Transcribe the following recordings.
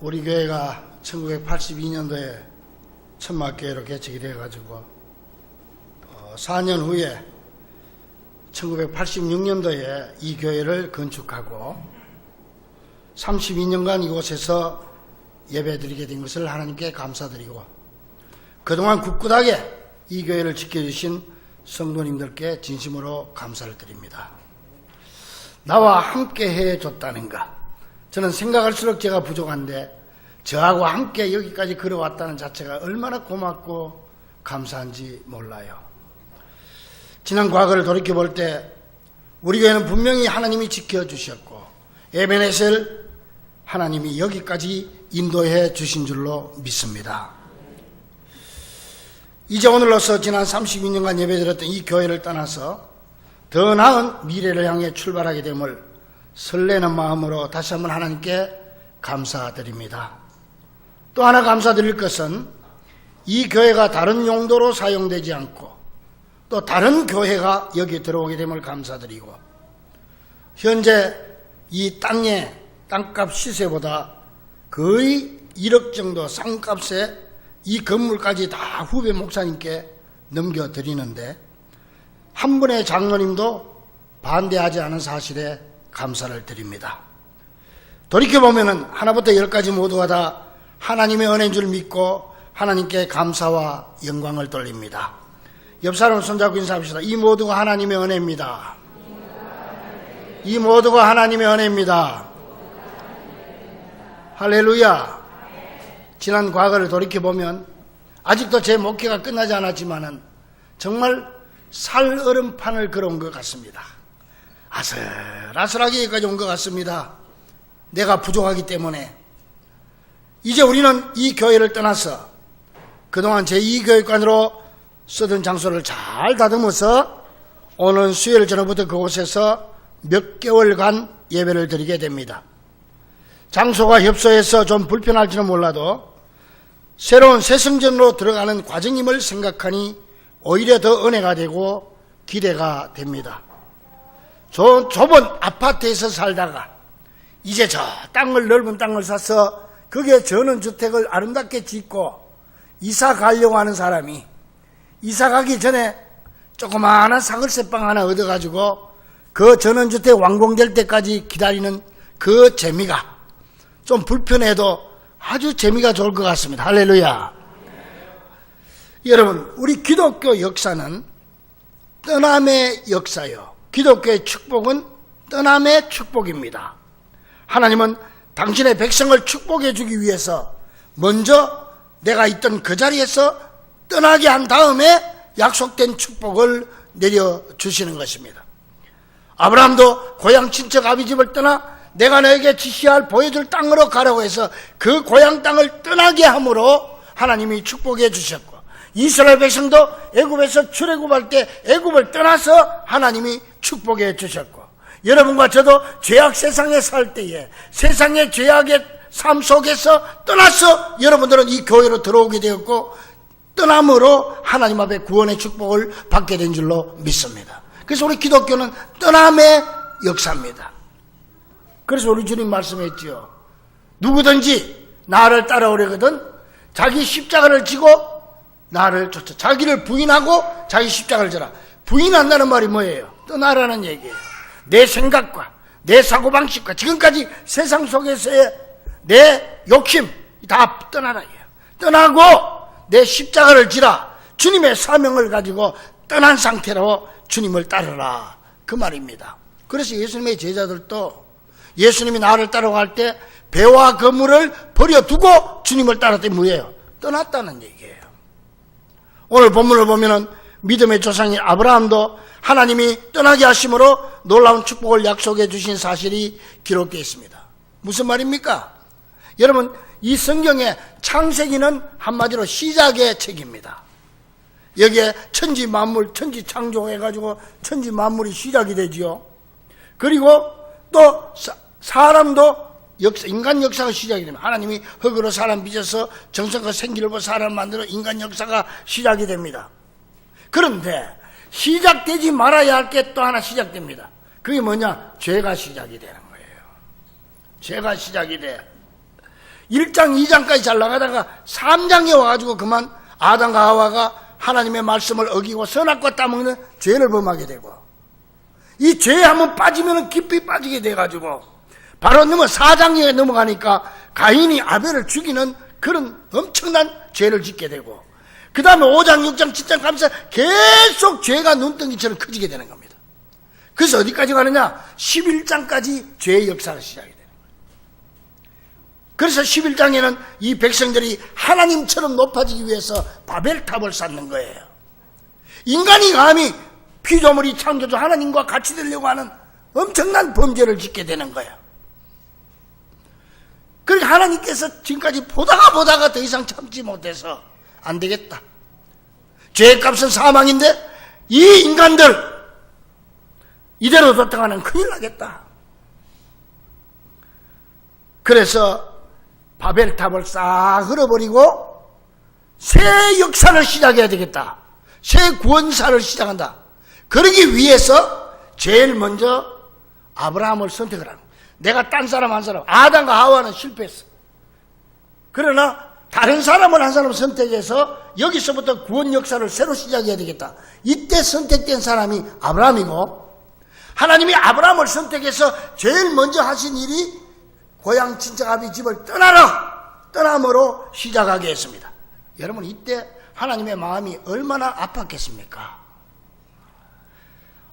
우리 교회가 1982년도에 천막교회로 개척이 되어가지고 4년 후에 1986년도에 이 교회를 건축하고 32년간 이곳에서 예배드리게 된 것을 하나님께 감사드리고 그동안 굳굳하게 이 교회를 지켜주신 성도님들께 진심으로 감사를 드립니다. 나와 함께 해줬다는 것, 저는 생각할수록 제가 부족한데 저하고 함께 여기까지 걸어왔다는 자체가 얼마나 고맙고 감사한지 몰라요. 지난 과거를 돌이켜볼 때 우리 교회는 분명히 하나님이 지켜주셨고 에베네셀 하나님이 여기까지 인도해 주신 줄로 믿습니다. 이제 오늘로서 지난 32년간 예배드렸던 이 교회를 떠나서 더 나은 미래를 향해 출발하게 됨을 설레는 마음으로 다시 한번 하나님께 감사드립니다. 또 하나 감사드릴 것은 이 교회가 다른 용도로 사용되지 않고 또 다른 교회가 여기 들어오게 됨을 감사드리고 현재 이 땅의 땅값 시세보다 거의 1억 정도 쌍값에 이 건물까지 다 후배 목사님께 넘겨드리는데 한 분의 장로님도 반대하지 않은 사실에 감사를 드립니다. 돌이켜보면 하나부터 열까지 모두가 다 하나님의 은혜인 줄 믿고 하나님께 감사와 영광을 돌립니다. 옆 사람 손잡고 인사합시다. 이 모두가 하나님의 은혜입니다. 이 모두가 하나님의 은혜입니다. 할렐루야. 지난 과거를 돌이켜보면 아직도 제 목회가 끝나지 않았지만은 정말 살얼음판을 걸어온 것 같습니다. 아슬아슬하게 여기까지 온 것 같습니다. 내가 부족하기 때문에 이제 우리는 이 교회를 떠나서 그동안 제2교육관으로 쓰던 장소를 잘 다듬어서 오는 수요일 저녁부터 그곳에서 몇 개월간 예배를 드리게 됩니다. 장소가 협소해서 좀 불편할지는 몰라도 새로운 새성전으로 들어가는 과정임을 생각하니 오히려 더 은혜가 되고 기대가 됩니다. 좁은 아파트에서 살다가 이제 저 땅을 넓은 땅을 사서 거기에 전원주택을 아름답게 짓고 이사 가려고 하는 사람이 이사 가기 전에 조그마한 사글세방 하나 얻어가지고 그 전원주택 완공될 때까지 기다리는 그 재미가 좀 불편해도 아주 재미가 좋을 것 같습니다. 할렐루야. 여러분, 우리 기독교 역사는 떠남의 역사요. 기독교의 축복은 떠남의 축복입니다. 하나님은 당신의 백성을 축복해 주기 위해서 먼저 내가 있던 그 자리에서 떠나게 한 다음에 약속된 축복을 내려주시는 것입니다. 아브라함도 고향 친척 아비 집을 떠나 내가 너에게 지시할 보여줄 땅으로 가라고 해서 그 고향 땅을 떠나게 함으로 하나님이 축복해 주셨고 이스라엘 백성도 애굽에서 출애굽할 때 애굽을 떠나서 하나님이 축복해 주셨고 여러분과 저도 죄악 세상에 살 때에 세상의 죄악의 삶 속에서 떠나서 여러분들은 이 교회로 들어오게 되었고 떠남으로 하나님 앞에 구원의 축복을 받게 된 줄로 믿습니다. 그래서 우리 기독교는 떠남의 역사입니다. 그래서 우리 주님 말씀했지요. 누구든지 나를 따라오려거든 자기 십자가를 지고 나를 쫓아. 자기를 부인하고 자기 십자가를 져라. 부인한다는 말이 뭐예요? 떠나라는 얘기예요. 내 생각과 내 사고방식과 지금까지 세상 속에서의 내 욕심 다 떠나라. 떠나고 내 십자가를 지라. 주님의 사명을 가지고 떠난 상태로 주님을 따르라. 그 말입니다. 그래서 예수님의 제자들도 예수님이 나를 따라갈 때 배와 그물을 버려두고 주님을 따랐더니 뭐예요? 떠났다는 얘기예요. 오늘 본문을 보면은 믿음의 조상인 아브라함도 하나님이 떠나게 하심으로 놀라운 축복을 약속해 주신 사실이 기록되어 있습니다. 무슨 말입니까? 여러분, 이 성경의 창세기는 한마디로 시작의 책입니다. 여기에 천지 만물, 천지 창조해가지고 천지 만물이 시작이 되지요. 그리고 또 사람도 인간 역사가 시작이 됩니다. 하나님이 흙으로 사람 빚어서 정성과 생기를 보고 사람을 만들어 인간 역사가 시작이 됩니다. 그런데 시작되지 말아야 할 게 또 하나 시작됩니다. 그게 뭐냐? 죄가 시작이 되는 거예요. 죄가 시작이 돼. 1장, 2장까지 잘 나가다가 3장에 와가지고 그만 아담과 하와가 하나님의 말씀을 어기고 선악과 따먹는 죄를 범하게 되고, 이 죄에 한번 빠지면 깊이 빠지게 돼가지고 바로 4장에 넘어가니까 가인이 아벨을 죽이는 그런 엄청난 죄를 짓게 되고, 그 다음에 5장, 6장, 7장 가면서 계속 죄가 눈덩이처럼 커지게 되는 겁니다. 그래서 어디까지 가느냐? 11장까지 죄의 역사가 시작이 되는 거예요. 그래서 11장에는 이 백성들이 하나님처럼 높아지기 위해서 바벨탑을 쌓는 거예요. 인간이 감히 피조물이 창조주 하나님과 같이 되려고 하는 엄청난 범죄를 짓게 되는 거예요. 그러니까 하나님께서 지금까지 보다가 더 이상 참지 못해서 안 되겠다. 죄의 값은 사망인데 이 인간들 이대로 뒀다가는 큰일 나겠다. 그래서 바벨탑을 싹 흘어버리고 새 역사를 시작해야 되겠다. 새 구원사를 시작한다. 그러기 위해서 제일 먼저 아브라함을 선택을 하는 거예요. 내가 딴 사람 한 사람, 아담과 하와는 실패했어. 그러나 다른 사람을 한 사람 선택해서 여기서부터 구원 역사를 새로 시작해야 되겠다. 이때 선택된 사람이 아브라함이고, 하나님이 아브라함을 선택해서 제일 먼저 하신 일이 고향 친척 아비 집을 떠남으로 시작하게 했습니다. 여러분, 이때 하나님의 마음이 얼마나 아팠겠습니까?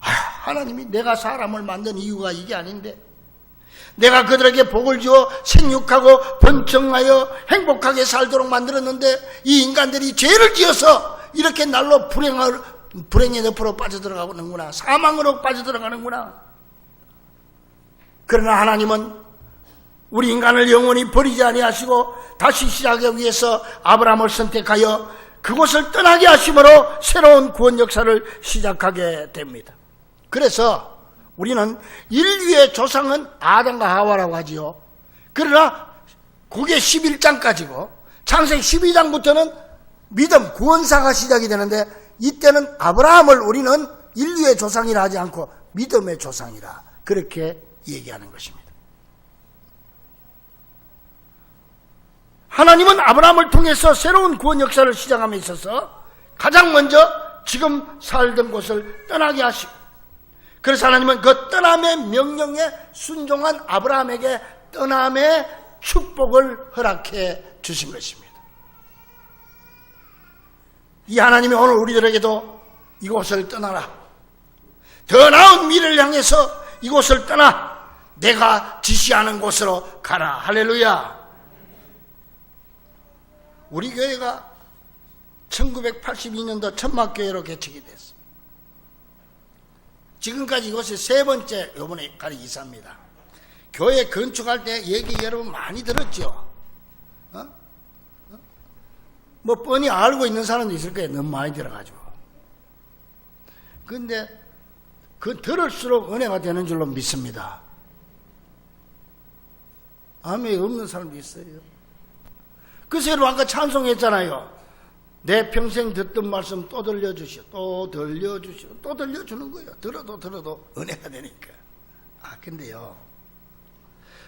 하나님이 내가 사람을 만든 이유가 이게 아닌데, 내가 그들에게 복을 주어 생육하고 번성하여 행복하게 살도록 만들었는데 이 인간들이 죄를 지어서 이렇게 날로 불행의 늪으로 빠져들어가는구나. 사망으로 빠져들어가는구나. 그러나 하나님은 우리 인간을 영원히 버리지 아니하시고 다시 시작하기 위해서 아브라함을 선택하여 그곳을 떠나게 하심으로 새로운 구원 역사를 시작하게 됩니다. 그래서 우리는 인류의 조상은 아담과 하와라고 하지요. 그러나 그게 11장까지고 창세기 12장부터는 믿음, 구원사가 시작이 되는데, 이때는 아브라함을 우리는 인류의 조상이라 하지 않고 믿음의 조상이라 그렇게 얘기하는 것입니다. 하나님은 아브라함을 통해서 새로운 구원 역사를 시작함에 있어서 가장 먼저 지금 살던 곳을 떠나게 하시고, 그래서 하나님은 그 떠남의 명령에 순종한 아브라함에게 떠남의 축복을 허락해 주신 것입니다. 이 하나님이 오늘 우리들에게도 이곳을 떠나라, 더 나은 미래를 향해서 이곳을 떠나 내가 지시하는 곳으로 가라. 할렐루야. 우리 교회가 1982년도 천막교회로 개척이 됐습니다. 지금까지 이곳에 세 번째, 이번에 가리 이사입니다. 교회 건축할 때 얘기 여러분 많이 들었죠? 뭐 뻔히 알고 있는 사람도 있을 거예요. 너무 많이 들어가지고. 근데 그 들을수록 은혜가 되는 줄로 믿습니다. 아멘이 없는 사람도 있어요. 그래서 여러분 아까 찬송했잖아요. 내 평생 듣던 말씀 또 들려주시오, 또 들려주시오, 또 들려주는 거예요. 들어도 은혜가 되니까. 근데요,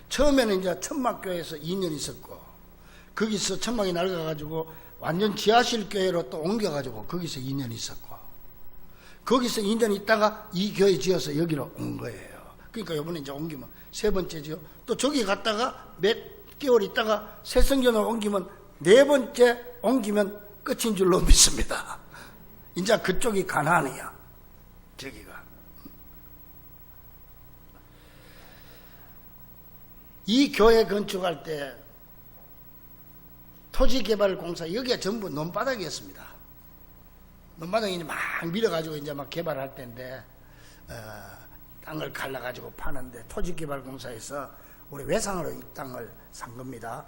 처음에는 이제 천막교회에서 2년 있었고, 거기서 천막이 낡아가지고 완전 지하실 교회로 또 옮겨가지고 거기서 2년 있었고, 거기서 2년 있다가 이 교회 지어서 여기로 온 거예요. 그러니까 이번에 이제 옮기면 세 번째죠. 또 저기 갔다가 몇 개월 있다가 새성전으로 옮기면 네 번째 옮기면 끝인 줄로 믿습니다. 이제 그쪽이 가나안이야. 저기가. 이 교회 건축할 때 토지개발공사, 여기가 전부 논바닥이었습니다. 논바닥이 이제 막 밀어가지고 이제 막 개발할 때인데, 땅을 갈라가지고 파는데 토지개발공사에서 우리 외상으로 이 땅을 산 겁니다.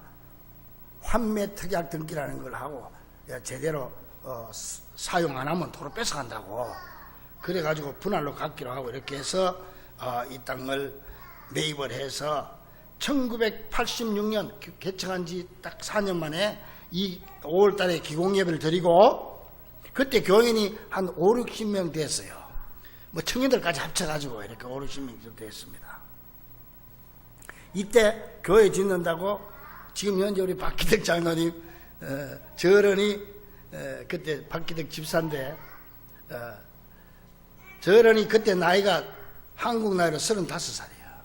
환매특약 등기라는 걸 하고 제대로 사용 안 하면 도로 뺏어간다고, 그래가지고 분할로 갖기로 하고 이렇게 해서 이 땅을 매입을 해서 1986년 개척한 지 딱 4년 만에 이 5월 달에 기공예배를 드리고, 그때 교인이 한 5, 60명 됐어요. 뭐 청년들까지 합쳐가지고 이렇게 5, 60명 됐습니다. 이때 교회 짓는다고 지금 현재 우리 박기덕 장로님 저런이 그때 박기덕 집사인데 저런이 그때 나이가 한국 나이로 35살이에요.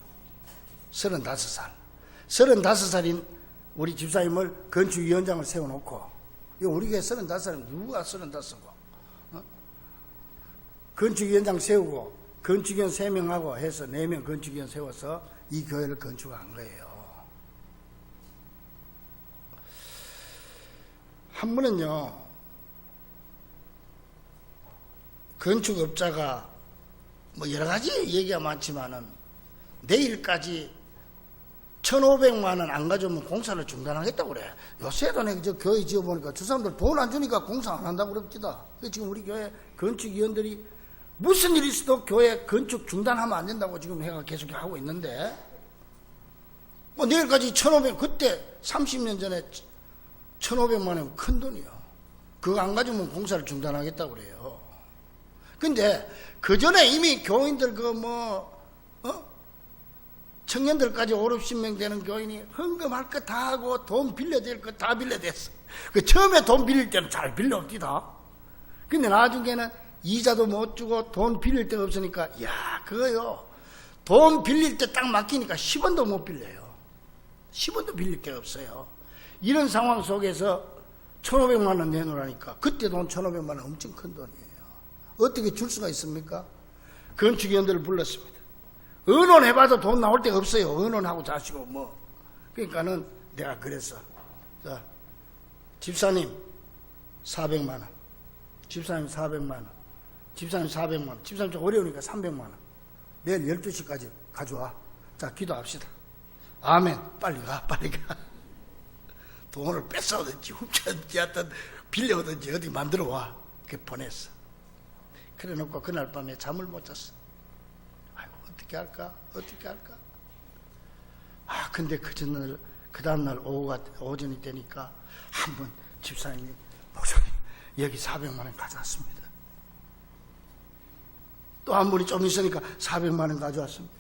35살. 35살인 우리 집사님을 건축위원장을 세워놓고, 우리 교회 35살이면 누가 35고, 건축위원장 세우고, 건축위원 3명하고 해서 4명 건축위원 세워서 이 교회를 건축한 거예요. 한 번은요, 건축업자가 뭐 여러 가지 얘기가 많지만은 내일까지 1,500만 원 안 가져오면 공사를 중단하겠다고 그래. 요새도 내가 저 교회 지어보니까 저 사람들 돈 안 주니까 공사 안 한다고 그럽니다. 지금 우리 교회 건축위원들이 무슨 일이 있어도 교회 건축 중단하면 안 된다고 지금 해가 계속 하고 있는데, 뭐 내일까지 1,500, 그때 30년 전에 1,500만 원 큰 돈이요. 그거 안 가지면 공사를 중단하겠다고 그래요. 근데 그 전에 이미 교인들 청년들까지 5, 60명 되는 교인이 헌금할 거 다 하고 돈 빌려댈 거 다 빌려댔어. 그 처음에 돈 빌릴 때는 잘 빌려옵디다. 근데 나중에는 이자도 못 주고 돈 빌릴 데가 없으니까, 야, 그거요. 돈 빌릴 때 딱 막히니까 10원도 못 빌려요. 10원도 빌릴 데가 없어요. 이런 상황 속에서 1,500만 원 내놓으라니까, 그때 돈 1,500만 원 엄청 큰 돈이에요. 어떻게 줄 수가 있습니까? 건축위원들을 불렀습니다. 의논해봐도 돈 나올 데가 없어요. 의논하고 자시고 뭐. 그러니까는 내가 그랬어. 자, 집사님 400만 원, 집사님 400만 원, 집사님 400만 원, 집사님 좀 어려우니까 300만 원. 내일 12시까지 가져와. 자, 기도합시다. 아멘. 빨리 가, 빨리 가. 돈을 뺏어오든지 훔쳐오든지 하여튼 빌려오든지 어디 만들어 와. 그렇게 보냈어. 그래 놓고 그날 밤에 잠을 못 잤어. 아이고, 어떻게 할까? 어떻게 할까? 아, 근데 그 다음날 오전이 되니까 한번 집사님이, 목사님, 여기 400만 원 가져왔습니다. 또 한 분이 좀 있으니까 400만 원 가져왔습니다.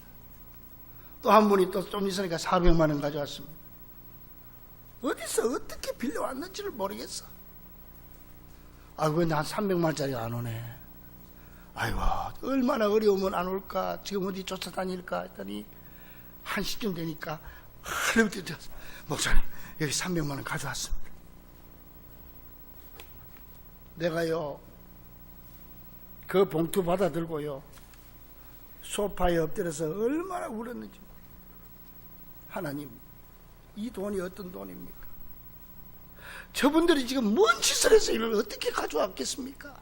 또 한 분이 또 좀 있으니까 400만 원 가져왔습니다. 어디서 어떻게 빌려왔는지를 모르겠어. 아이고, 근데 한 300만 원짜리 안 오네. 아이고, 얼마나 어려우면 안 올까? 지금 어디 쫓아다닐까? 했더니 1시쯤 되니까 하루부터 목사님, 여기 300만 원 가져왔습니다. 내가요, 그 봉투 받아들고요, 소파에 엎드려서 얼마나 울었는지. 하나님, 이 돈이 어떤 돈입니까? 저분들이 지금 뭔 짓을 해서 이걸 어떻게 가져왔겠습니까?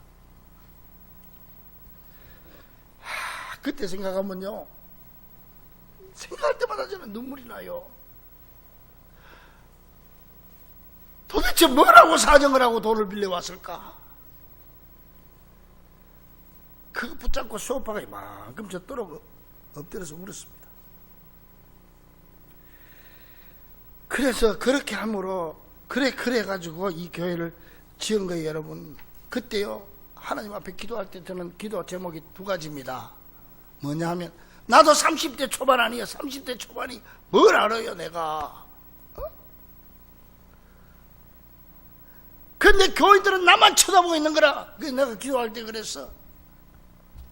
그때 생각하면요, 생각할 때마다 저는 눈물이 나요. 도대체 뭐라고 사정을 하고 돈을 빌려왔을까? 그거 붙잡고 소파가 이만큼 젖도록 엎드려서 울었습니다. 그래서 그렇게 함으로 그래가지고 이 교회를 지은 거예요, 여러분. 그때요, 하나님 앞에 기도할 때 저는 기도 제목이 2가지입니다. 뭐냐 하면, 나도 30대 초반 아니에요. 30대 초반이 뭘 알아요, 내가. 근데 교인들은 나만 쳐다보고 있는 거라. 그래서 내가 기도할 때 그랬어.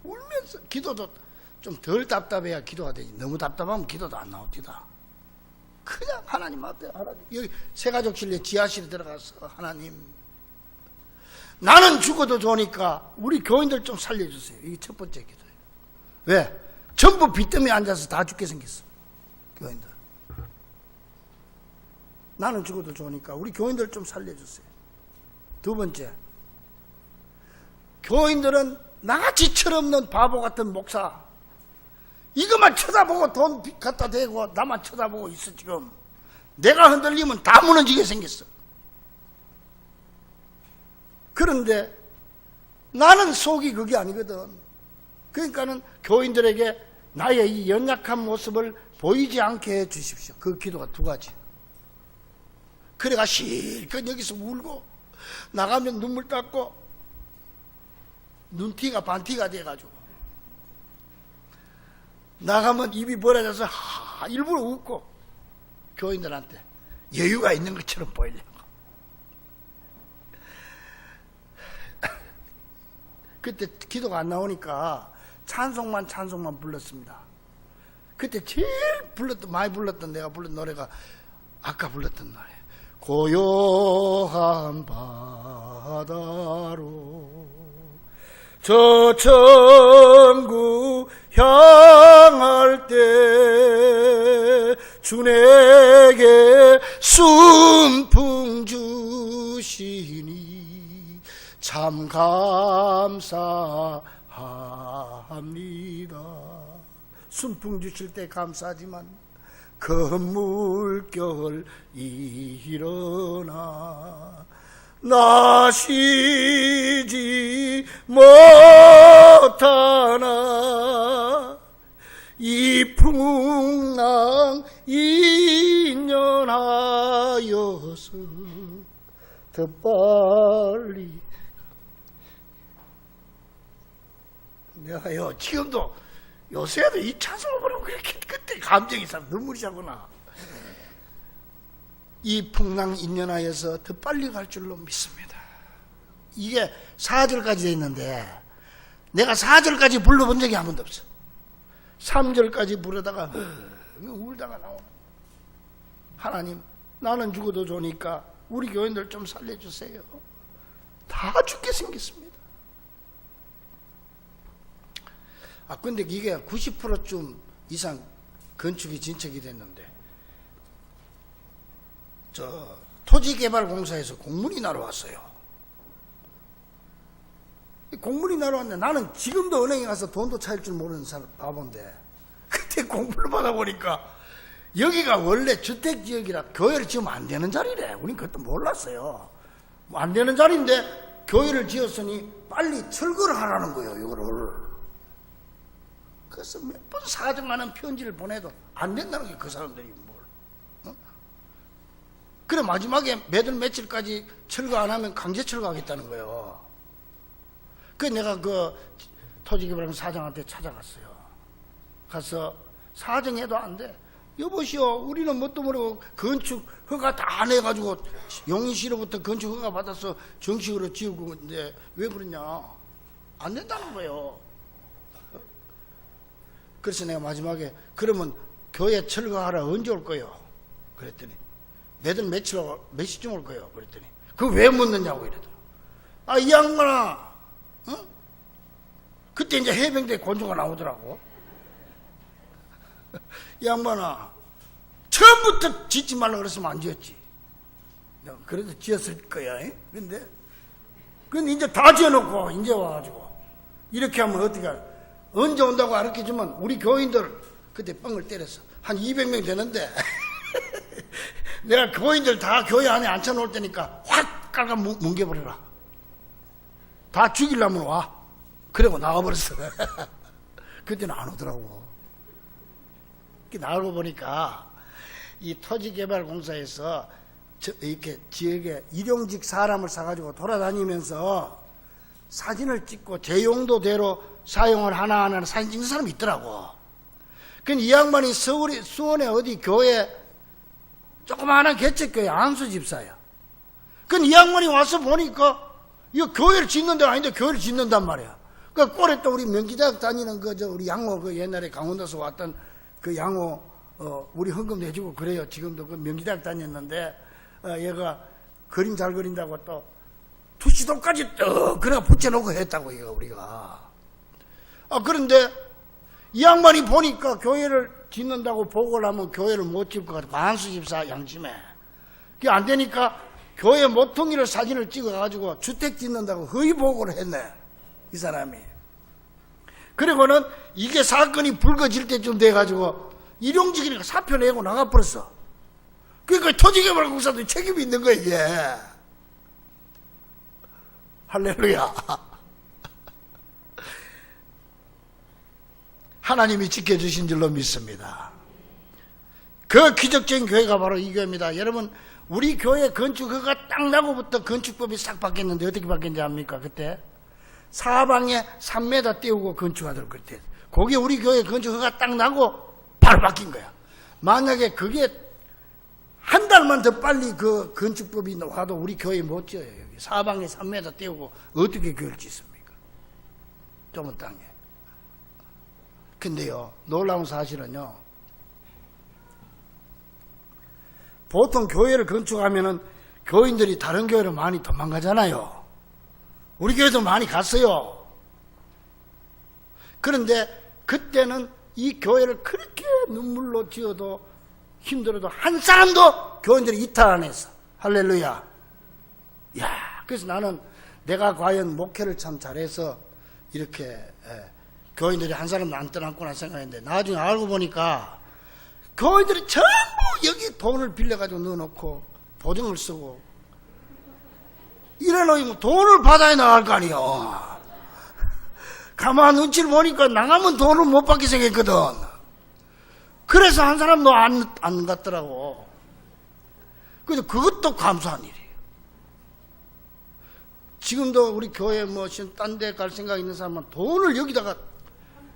울면서. 기도도 좀 덜 답답해야 기도가 되지. 너무 답답하면 기도도 안 나옵니다. 그냥 하나님 앞에, 하나님, 여기 새가족실에 지하실에 들어가서, 하나님, 나는 죽어도 좋으니까 우리 교인들 좀 살려주세요. 이게 첫 번째 기도예요. 왜? 전부 빚더미에 앉아서 다 죽게 생겼어, 교인들. 나는 죽어도 좋으니까 우리 교인들 좀 살려주세요. 2번째, 교인들은 나같이 철없는 바보 같은 목사, 이것만 쳐다보고 돈 갖다 대고 나만 쳐다보고 있어. 지금 내가 흔들리면 다 무너지게 생겼어. 그런데 나는 속이 그게 아니거든. 그러니까는 교인들에게 나의 이 연약한 모습을 보이지 않게 해 주십시오. 그 기도가 2가지. 그래가 실컷 여기서 울고 나가면 눈물 닦고 눈티가 반티가 돼가지고 나가면 입이 벌어져서 일부러 웃고 교인들한테, 여유가 있는 것처럼 보이려고. 그때 기도가 안 나오니까 찬송만 불렀습니다. 그때 제일 많이 불렀던 내가 부른 노래가 아까 불렀던 노래. 고요한 바다로 저 천국 향할 때 주 내게 순풍 주시니 참 감사합니다. 순풍 주실 때 감사하지만 건물결 일어나 나 쉬지 못하나 이 풍랑 인연하여서 더 빨리 내가요 지금도 요새도 이 찬송을 부르면 그렇게 그때 감정이 참 눈물이 자구나. 이 풍랑 인연하여서 더 빨리 갈 줄로 믿습니다. 이게 4절까지 돼 있는데 내가 4절까지 불러본 적이 한 번도 없어. 3절까지 부르다가 울다가 나오는. 하나님 나는 죽어도 좋으니까 우리 교인들 좀 살려주세요. 다 죽게 생겼습니다. 근데 이게 90%쯤 이상 건축이 진척이 됐는데 저 토지개발공사에서 공문이 날아왔어요. 공문이 날아왔는데 나는 지금도 은행에 가서 돈도 차일 줄 모르는 사람 바본데 그때 공문을 받아보니까 여기가 원래 주택지역이라 교회를 지으면 안 되는 자리래. 우린 그것도 몰랐어요. 안 되는 자리인데 교회를 지었으니 빨리 철거를 하라는 거예요. 이거를. 그래서 몇 번 사정하는 편지를 보내도 안 된다는 게 그 사람들이 뭘. 그래 마지막에 매달 며칠까지 철거 안 하면 강제 철거하겠다는 거예요. 그래서 내가 그 토지개발공 사장한테 찾아갔어요. 가서 사정해도 안 돼. 여보시오, 우리는 뭣도 모르고 건축 허가 다 내가지고 용인시로부터 건축 허가 받아서 정식으로 지우고 이제 왜 그러냐. 안 된다는 거예요. 그래서 내가 마지막에 그러면 교회 철거하라 언제 올 거예요? 그랬더니 매달 몇 시쯤 올 거예요? 그랬더니 그거 왜 묻느냐고 이러더라. 이 양반아, 그때 이제 해병대 권조가 나오더라고. 이 양반아, 처음부터 짓지 말라 그랬으면 안 지었지. 그래도 지었을 거야. 근데 이제 다 지어놓고 이제 와가지고 이렇게 하면 어떻게 할? 언제 온다고 가르쳐주면 우리 교인들 그때 뻥을 때렸어. 한 200명 되는데 내가 교인들 다 교회 안에 앉혀놓을 테니까 확 깔아 뭉개버려라. 다 죽이려면 와. 그리고 나가버렸어. 그때는 안 오더라고. 나가고 보니까 이 토지개발공사에서 이렇게 지역에 일용직 사람을 사가지고 돌아다니면서 사진을 찍고 제 용도대로 사용을 하나하나 사진 찍는 사람이 있더라고. 그럼 이 양반이 수원에 어디 교회 조그마한 개척교회 안수 집사야. 그럼 이 양반이 와서 보니까 이거 교회를 짓는 데가 아닌데 교회를 짓는단 말이야. 그 꼴에 또 우리 명기대학 다니는 우리 양호 옛날에 강원도에서 왔던 그 양호 우리 헌금 내주고 그래요. 지금도 그 명기대학 다녔는데 얘가 그림 잘 그린다고 또 투시도까지 떡 그래 붙여놓고 했다고 이거 우리가. 그런데 이 양반이 보니까 교회를 짓는다고 보고를 하면 교회를 못 짓을 것 같아. 만수 집사 양심에. 그게 안 되니까 교회 모퉁이를 사진을 찍어가지고 주택 짓는다고 허위 보고를 했네. 이 사람이. 그리고는 이게 사건이 불거질 때쯤 돼가지고 일용직이니까 사표 내고 나가버렸어. 그러니까 토지개발공사도 책임이 있는 거야 이게. 할렐루야. 하나님이 지켜주신 줄로 믿습니다. 그 기적적인 교회가 바로 이 교회입니다. 여러분 우리 교회 건축허가 딱 나고부터 건축법이 싹 바뀌었는데 어떻게 바뀌었는지 압니까? 그때 사방에 3m 띄우고 건축하도록 그때 거기 우리 교회 건축허가 딱 나고 바로 바뀐 거야. 만약에 그게 한 달만 더 빨리 그 건축법이 와도 우리 교회 못 지어요. 여기 사방에 3m 떼우고 어떻게 교회를 짓습니까? 좁은 땅에. 근데요, 놀라운 사실은요, 보통 교회를 건축하면은 교인들이 다른 교회로 많이 도망가잖아요. 우리 교회도 많이 갔어요. 그런데 그때는 이 교회를 그렇게 눈물로 지어도 힘들어도 한 사람도 교인들이 이탈 안 했어. 할렐루야. 야, 그래서 나는 내가 과연 목회를 참 잘해서 이렇게 교인들이 한 사람도 안 떠났구나 생각했는데, 나중에 알고 보니까 교인들이 전부 여기 돈을 빌려가지고 넣어놓고 보증을 쓰고 이래놓으면 돈을 받아야 나갈 거 아니에요. 가만 눈치를 보니까 나가면 돈을 못 받게 생겼거든. 그래서 한 사람도 안 갔더라고. 그래서 그것도 감사한 일이에요. 지금도 우리 교회 딴 데 갈 생각 있는 사람은 돈을 여기다가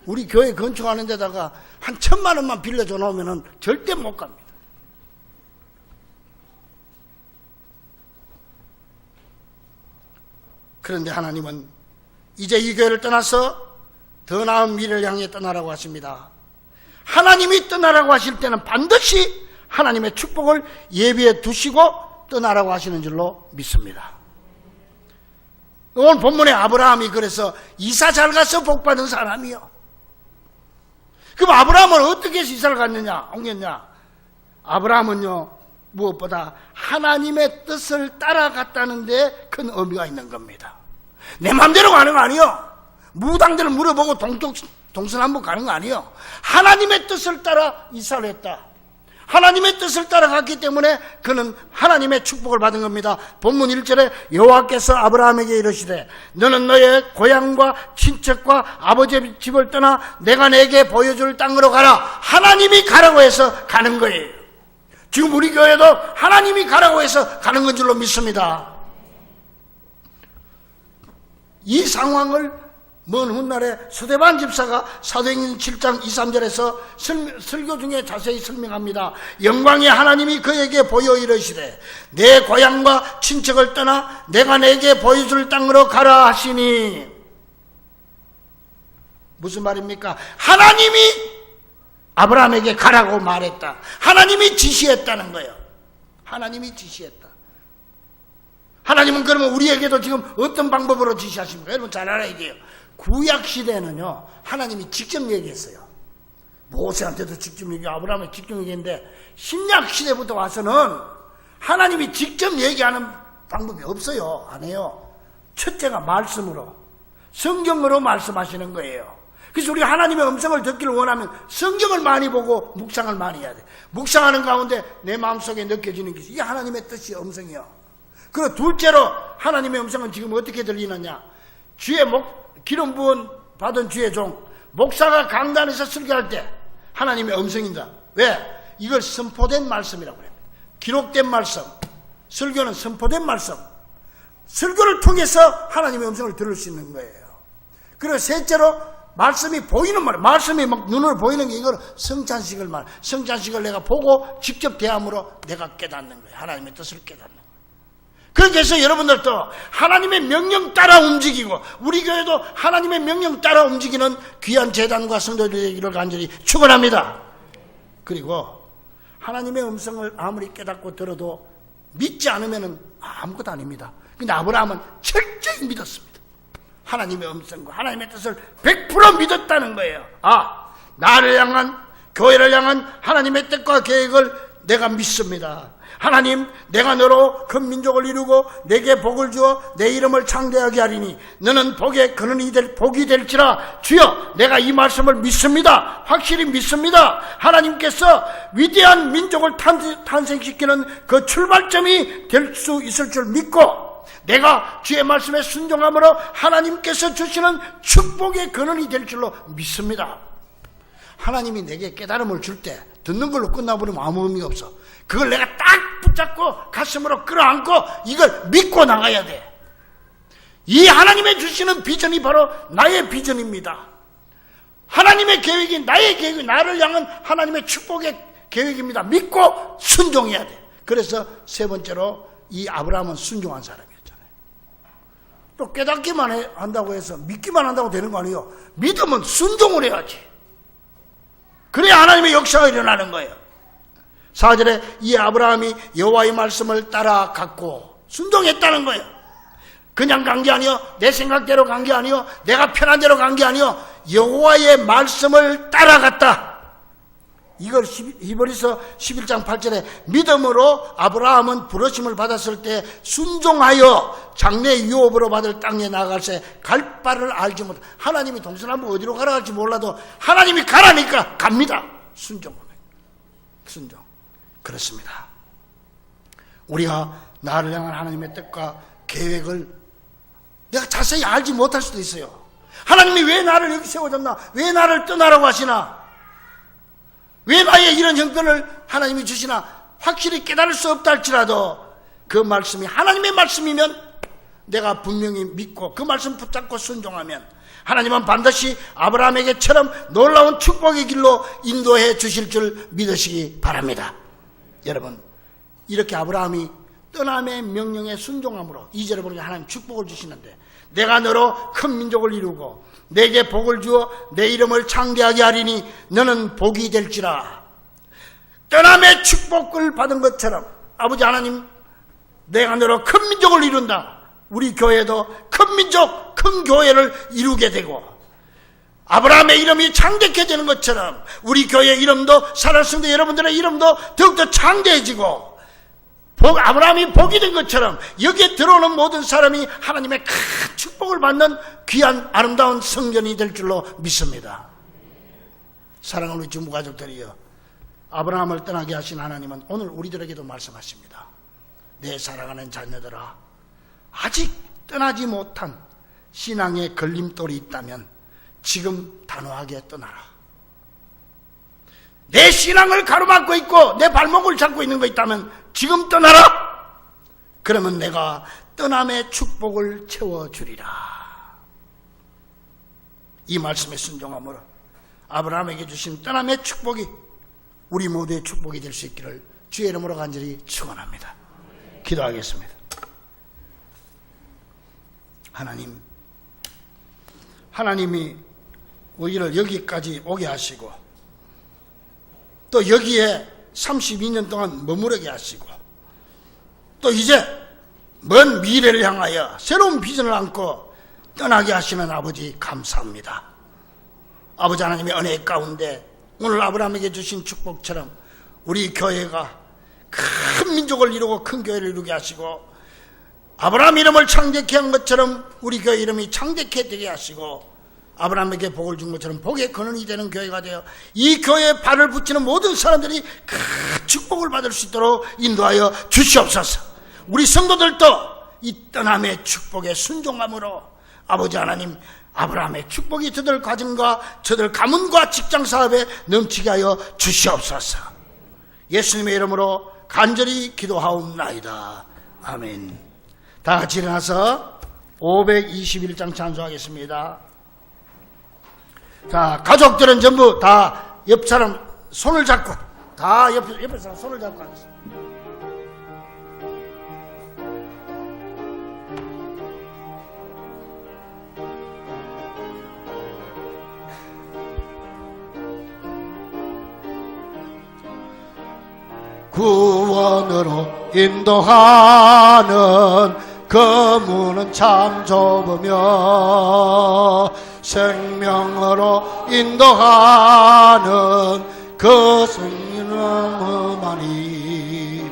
우리 교회 건축하는 데다가 한 1,000만 원만 빌려줘 놓으면 절대 못 갑니다. 그런데 하나님은 이제 이 교회를 떠나서 더 나은 미래를 향해 떠나라고 하십니다. 하나님이 떠나라고 하실 때는 반드시 하나님의 축복을 예비해 두시고 떠나라고 하시는 줄로 믿습니다. 오늘 본문에 아브라함이 그래서 이사 잘 가서 복받은 사람이요. 그럼 아브라함은 어떻게 해서 이사를 갔느냐, 옮겼냐? 아브라함은요, 무엇보다 하나님의 뜻을 따라갔다는 데 큰 의미가 있는 겁니다. 내 마음대로 가는 거 아니요. 무당들을 물어보고 동서남북 가는 거 아니요. 하나님의 뜻을 따라 이사를 했다. 하나님의 뜻을 따라갔기 때문에 그는 하나님의 축복을 받은 겁니다. 본문 1절에 여호와께서 아브라함에게 이르시되 너는 너의 고향과 친척과 아버지의 집을 떠나 내가 내게 보여줄 땅으로 가라. 하나님이 가라고 해서 가는 거예요. 지금 우리 교회도 하나님이 가라고 해서 가는 건 줄로 믿습니다. 이 상황을 먼 훗날에 스데반 집사가 사도행전 7장 2, 3절에서 설교 중에 자세히 설명합니다. 영광의 하나님이 그에게 보여 이르시되 내 고향과 친척을 떠나 내가 내게 보여줄 땅으로 가라 하시니, 무슨 말입니까? 하나님이 아브라함에게 가라고 말했다. 하나님이 지시했다는 거예요. 하나님이 지시했다. 하나님은 그러면 우리에게도 지금 어떤 방법으로 지시하십니까? 여러분 잘 알아야 돼요. 구약시대에는요, 하나님이 직접 얘기했어요. 모세한테도 직접 얘기하고 아브라함에 직접 얘기했는데, 신약시대부터 와서는 하나님이 직접 얘기하는 방법이 없어요. 안 해요. 첫째가 말씀으로, 성경으로 말씀하시는 거예요. 그래서 우리 하나님의 음성을 듣기를 원하면 성경을 많이 보고 묵상을 많이 해야 돼. 묵상하는 가운데 내 마음속에 느껴지는 것이, 이게 하나님의 뜻이 음성이요. 그리고 둘째로 하나님의 음성은 지금 어떻게 들리느냐? 기름 부은 받은 주의 종 목사가 강단에서 설교할 때 하나님의 음성입니다. 왜? 이걸 선포된 말씀이라고 해요. 기록된 말씀. 설교는 선포된 말씀. 설교를 통해서 하나님의 음성을 들을 수 있는 거예요. 그리고 셋째로 말씀이 보이는 말. 말씀이 막 눈으로 보이는 게 이걸 성찬식을 말. 성찬식을 내가 보고 직접 대함으로 내가 깨닫는 거예요. 하나님의 뜻을 깨닫는 거예요. 그래서 여러분들도 하나님의 명령 따라 움직이고 우리 교회도 하나님의 명령 따라 움직이는 귀한 재단과 성도들이 되기를 간절히 축원합니다. 그리고 하나님의 음성을 아무리 깨닫고 들어도 믿지 않으면 아무것도 아닙니다. 근데 아브라함은 철저히 믿었습니다. 하나님의 음성과 하나님의 뜻을 100% 믿었다는 거예요. 나를 향한, 교회를 향한 하나님의 뜻과 계획을 내가 믿습니다. 하나님, 내가 너로 큰 민족을 이루고 내게 복을 주어 내 이름을 창대하게 하리니 너는 복의 근원이 복이 될지라. 주여, 내가 이 말씀을 믿습니다. 확실히 믿습니다. 하나님께서 위대한 민족을 탄생시키는 그 출발점이 될 수 있을 줄 믿고 내가 주의 말씀에 순종함으로 하나님께서 주시는 축복의 근원이 될 줄로 믿습니다. 하나님이 내게 깨달음을 줄 때 듣는 걸로 끝나버리면 아무 의미가 없어. 그걸 내가 딱 붙잡고 가슴으로 끌어안고 이걸 믿고 나가야 돼. 이 하나님의 주시는 비전이 바로 나의 비전입니다. 하나님의 계획이 나의 계획이 나를 향한 하나님의 축복의 계획입니다. 믿고 순종해야 돼. 그래서 세 번째로 이 아브라함은 순종한 사람이었잖아요. 또 깨닫기만 한다고 해서 믿기만 한다고 되는 거 아니에요. 믿으면 순종을 해야지. 그래야 하나님의 역사가 일어나는 거예요. 4절에 이 아브라함이 여호와의 말씀을 따라갔고 순종했다는 거예요. 그냥 간 게 아니요, 내 생각대로 간 게 아니요, 내가 편한 대로 간 게 아니요, 여호와의 말씀을 따라갔다. 이걸 히브리서 11장 8절에 믿음으로 아브라함은 부르심을 받았을 때 순종하여 장래 유업으로 받을 땅에 나아갈새 갈 바를 알지 못. 하나님이 동서남북 어디로 가라 할지 몰라도 하나님이 가라니까 갑니다. 순종. 그렇습니다. 우리가 나를 향한 하나님의 뜻과 계획을 내가 자세히 알지 못할 수도 있어요. 하나님이 왜 나를 여기 세워줬나? 왜 나를 떠나라고 하시나? 왜 나의 이런 형편을 하나님이 주시나? 확실히 깨달을 수 없다 할지라도 그 말씀이 하나님의 말씀이면 내가 분명히 믿고 그 말씀 붙잡고 순종하면 하나님은 반드시 아브라함에게처럼 놀라운 축복의 길로 인도해 주실 줄 믿으시기 바랍니다. 여러분, 이렇게 아브라함이 떠남의 명령에 순종함으로 2절에 보니까 하나님 축복을 주시는데 내가 너로 큰 민족을 이루고 내게 복을 주어 내 이름을 창대하게 하리니 너는 복이 될지라. 떠남의 축복을 받은 것처럼 아버지 하나님, 내가 너로 큰 민족을 이룬다. 우리 교회도 큰 민족, 큰 교회를 이루게 되고 아브라함의 이름이 창대해지는 것처럼 우리 교회 이름도 살았습니다. 여러분들의 이름도 더욱더 창대해지고 아브라함이 복이 된 것처럼 여기에 들어오는 모든 사람이 하나님의 큰 축복을 받는 귀한 아름다운 성전이 될 줄로 믿습니다. 사랑하는 우리 주무가족들이여, 아브라함을 떠나게 하신 하나님은 오늘 우리들에게도 말씀하십니다. 내 사랑하는 자녀들아, 아직 떠나지 못한 신앙의 걸림돌이 있다면 지금 단호하게 떠나라. 내 신앙을 가로막고 있고 내 발목을 잡고 있는 거 있다면 지금 떠나라. 그러면 내가 떠남의 축복을 채워주리라. 이 말씀에 순종함으로 아브라함에게 주신 떠남의 축복이 우리 모두의 축복이 될 수 있기를 주의 이름으로 간절히 축원합니다. 기도하겠습니다. 하나님이 우리를 여기까지 오게 하시고 또 여기에 32년 동안 머무르게 하시고 또 이제 먼 미래를 향하여 새로운 비전을 안고 떠나게 하시는 아버지 감사합니다. 아버지 하나님의 은혜 가운데 오늘 아브라함에게 주신 축복처럼 우리 교회가 큰 민족을 이루고 큰 교회를 이루게 하시고 아브라함 이름을 창대케 한 것처럼 우리 교회 이름이 창대케 되게 하시고 아브라함에게 복을 준 것처럼 복의 근원이 되는 교회가 되어 이 교회에 발을 붙이는 모든 사람들이 큰 축복을 받을 수 있도록 인도하여 주시옵소서. 우리 성도들도 이 떠남의 축복에 순종함으로 아버지 하나님, 아브라함의 축복이 저들 가정과 저들 가문과 직장사업에 넘치게 하여 주시옵소서. 예수님의 이름으로 간절히 기도하옵나이다. 아멘. 다 같이 일어나서 521장 찬송하겠습니다. 자, 가족들은 전부 다 옆 사람 손을 잡고 다 옆에 사람 손을 잡고 앉으세요. 구원으로 인도하는 그 문은 참 좁으며 생명으로 인도하는 그 승리는 험하니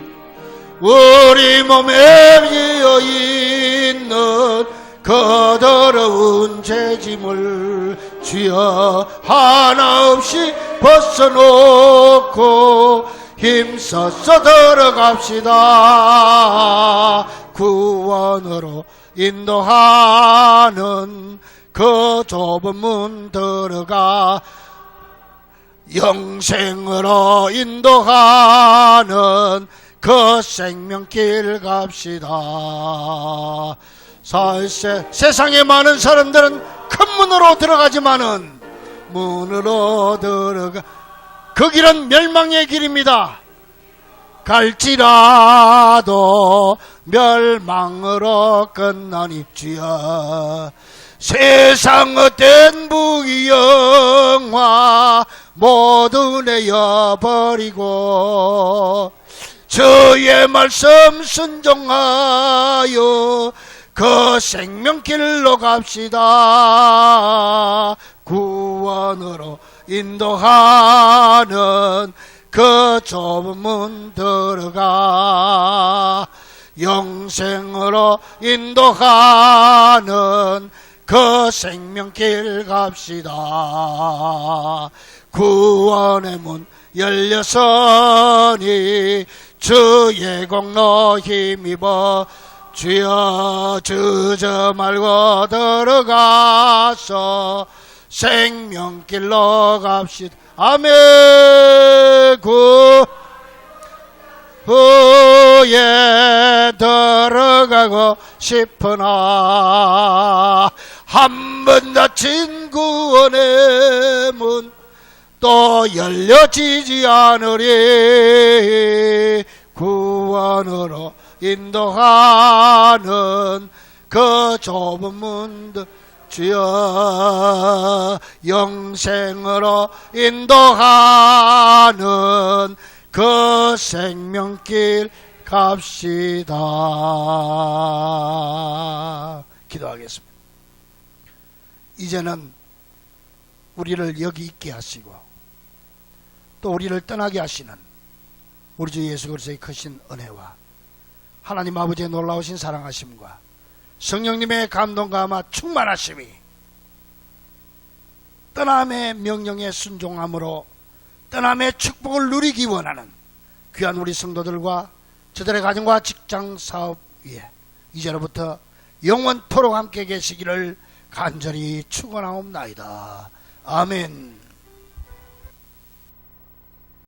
우리 몸에 비어 있는 그 더러운 죄짐을 주여 하나 없이 벗어놓고 힘써서 들어갑시다. 구원으로 인도하는 그 좁은 문 들어가 영생으로 인도하는 그 생명길 갑시다. 세상에 많은 사람들은 큰 문으로 들어가지만은 문으로 들어가 그 길은 멸망의 길입니다. 갈지라도 멸망으로 끝나니 주여 세상 어떤 부귀영화 모두 내어버리고 주의 말씀 순종하여 그 생명길로 갑시다. 구원으로 인도하는 그 좁은 문 들어가 영생으로 인도하는 그 생명길 갑시다. 구원의 문 열렸으니 주의 공로 힘입어 주여 주저 말고 들어가서 생명길로 갑시다. 아멘. 후에 들어가고 싶으나 한 번 닫힌 구원의 문 또 열려지지 않으리. 구원으로 인도하는 그 좁은 문들 주여 영생으로 인도하는 그 생명길 갑시다. 기도하겠습니다. 이제는 우리를 여기 있게 하시고 또 우리를 떠나게 하시는 우리 주 예수 그리스도의 크신 은혜와 하나님 아버지의 놀라우신 사랑하심과 성령님의 감동과 아마 충만하심이 떠남의 명령에 순종함으로 떠남의 축복을 누리기 원하는 귀한 우리 성도들과 저들의 가정과 직장 사업 위에 이제로부터 영원토록 함께 계시기를 간절히 축원하옵나이다. 아멘.